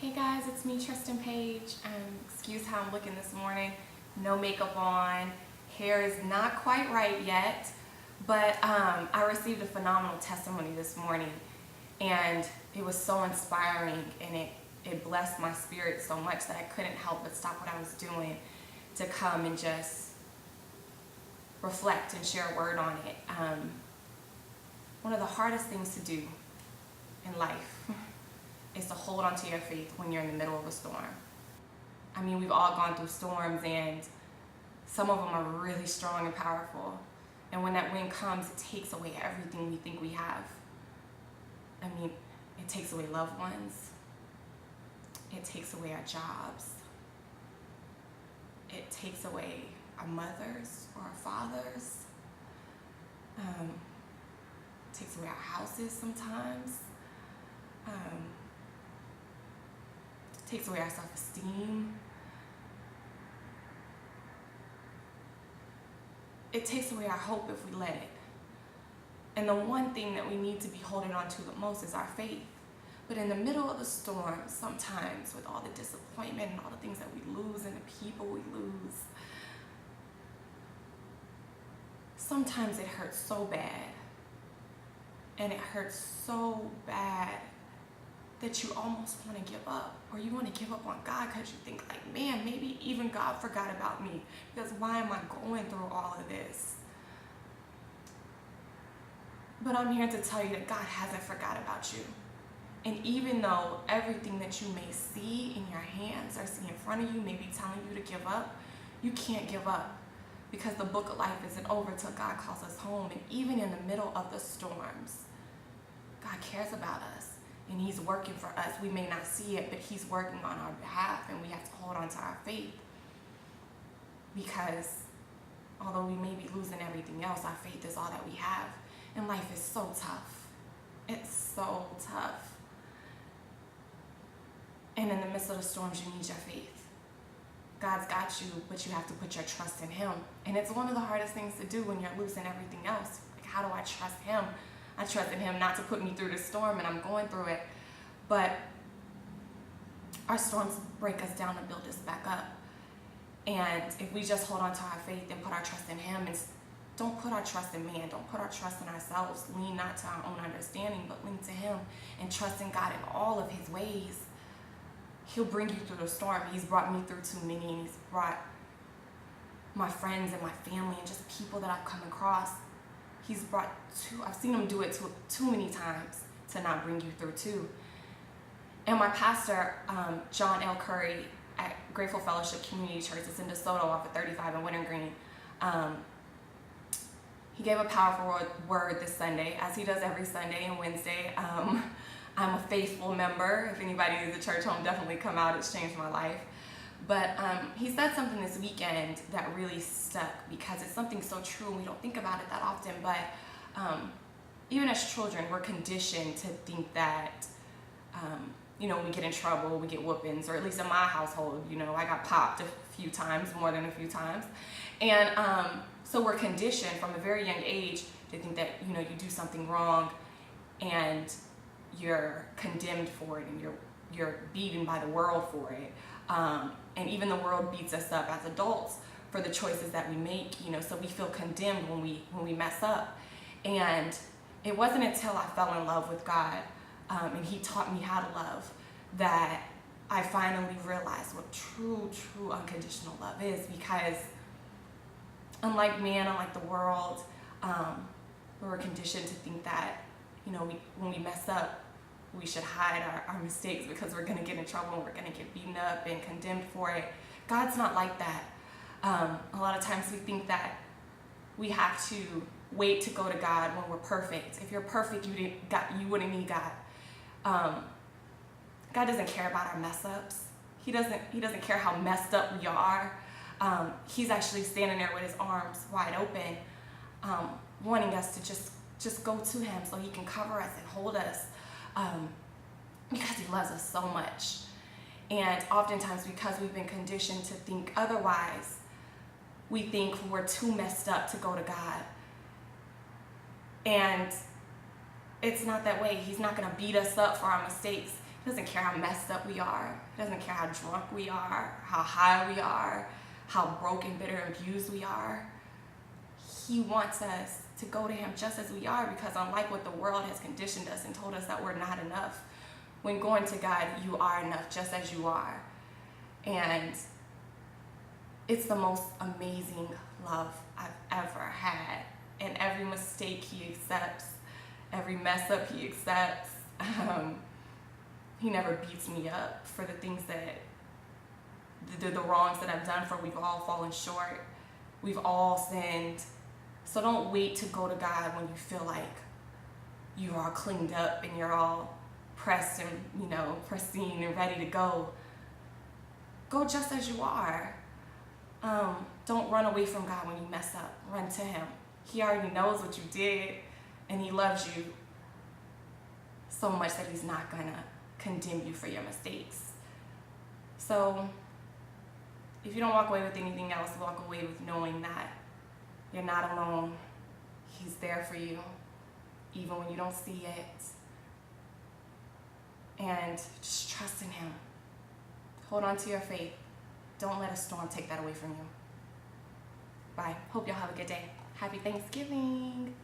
Hey guys, it's me, Tristan Page. Excuse how I'm looking this morning. No makeup on. Hair is not quite right yet, but I received a phenomenal testimony this morning, and it was so inspiring, and it blessed my spirit so much that I couldn't help but stop what I was doing to come and just reflect and share a word on it. One of the hardest things to do in life is to hold on to your faith when you're in the middle of a storm. I mean, we've all gone through storms, and some of them are really strong and powerful. And when that wind comes, it takes away everything we think we have. I mean, it takes away loved ones. It takes away our jobs. It takes away our mothers or our fathers. It takes away our houses sometimes. Takes away our self-esteem. It takes away our hope if we let it. And the one thing that we need to be holding on to the most is our faith. But in the middle of the storm, sometimes with all the disappointment and all the things that we lose and the people we lose, sometimes it hurts so bad. And it hurts so bad that you almost want to give up, or you want to give up on God because you think like, man, maybe even God forgot about me, because why am I going through all of this? But I'm here to tell you that God hasn't forgot about you. And even though everything that you may see in your hands or see in front of you may be telling you to give up, you can't give up, because the book of life isn't over till God calls us home. And even in the middle of the storms, God cares about us. And he's working for us. We may not see it, but he's working on our behalf, and we have to hold on to our faith. Because although we may be losing everything else, our faith is all that we have. And life is so tough. It's so tough. And in the midst of the storms, you need your faith. God's got you, but you have to put your trust in him. And it's one of the hardest things to do when you're losing everything else. Like, how do I trust him? I trust in him not to put me through the storm, and I'm going through it. But our storms break us down and build us back up. And if we just hold on to our faith and put our trust in him, and don't put our trust in man, don't put our trust in ourselves, lean not to our own understanding, but lean to him and trust in God in all of his ways, he'll bring you through the storm. He's brought me through too many, and he's brought my friends and my family and just people that I've come across. I've seen him do it too many times to not bring you through too. And my pastor, John L. Curry at Grateful Fellowship Community Church, it's in DeSoto off of 35 in Wintergreen. He gave a powerful word this Sunday, as he does every Sunday and Wednesday. I'm a faithful member. If anybody needs a church home, definitely come out. It's changed my life. But he said something this weekend that really stuck, because it's something so true and we don't think about it that often. But even as children, we're conditioned to think that, when we get in trouble, we get whoopings, or at least in my household, I got popped a few times, more than a few times. And so we're conditioned from a very young age to think that, you do something wrong and you're condemned for it, and you're beaten by the world for it. And even the world beats us up as adults for the choices that we make, so we feel condemned when we mess up. And it wasn't until I fell in love with God, and he taught me how to love, that I finally realized what true unconditional love is. Because unlike man, unlike the world, we're conditioned to think that, when we mess up, we should hide our mistakes because we're going to get in trouble and we're going to get beaten up and condemned for it. God's not like that. A lot of times we think that we have to wait to go to God when we're perfect. If you're perfect, you wouldn't need God. God doesn't care about our mess ups. He doesn't care how messed up we are. He's actually standing there with his arms wide open, wanting us to just go to him so he can cover us and hold us. Because he loves us so much. And oftentimes, because we've been conditioned to think otherwise, we think we're too messed up to go to God. And it's not that way. He's not going to beat us up for our mistakes. He doesn't care how messed up we are. He doesn't care how drunk we are, how high we are, how broken, bitter, and abused we are. He wants us to go to him just as we are, because unlike what the world has conditioned us and told us that we're not enough, when going to God, you are enough just as you are. And it's the most amazing love I've ever had. And every mistake he accepts, every mess up he accepts. He never beats me up for the things that, the wrongs that I've done, for we've all fallen short. We've all sinned. So don't wait to go to God when you feel like you're all cleaned up and you're all pressed and, pristine and ready to go. Go just as you are. Don't run away from God when you mess up. Run to him. He already knows what you did, and he loves you so much that he's not gonna condemn you for your mistakes. So if you don't walk away with anything else, walk away with knowing that you're not alone. He's there for you, even when you don't see it. And just trust in him. Hold on to your faith. Don't let a storm take that away from you. Bye. Hope y'all have a good day. Happy Thanksgiving.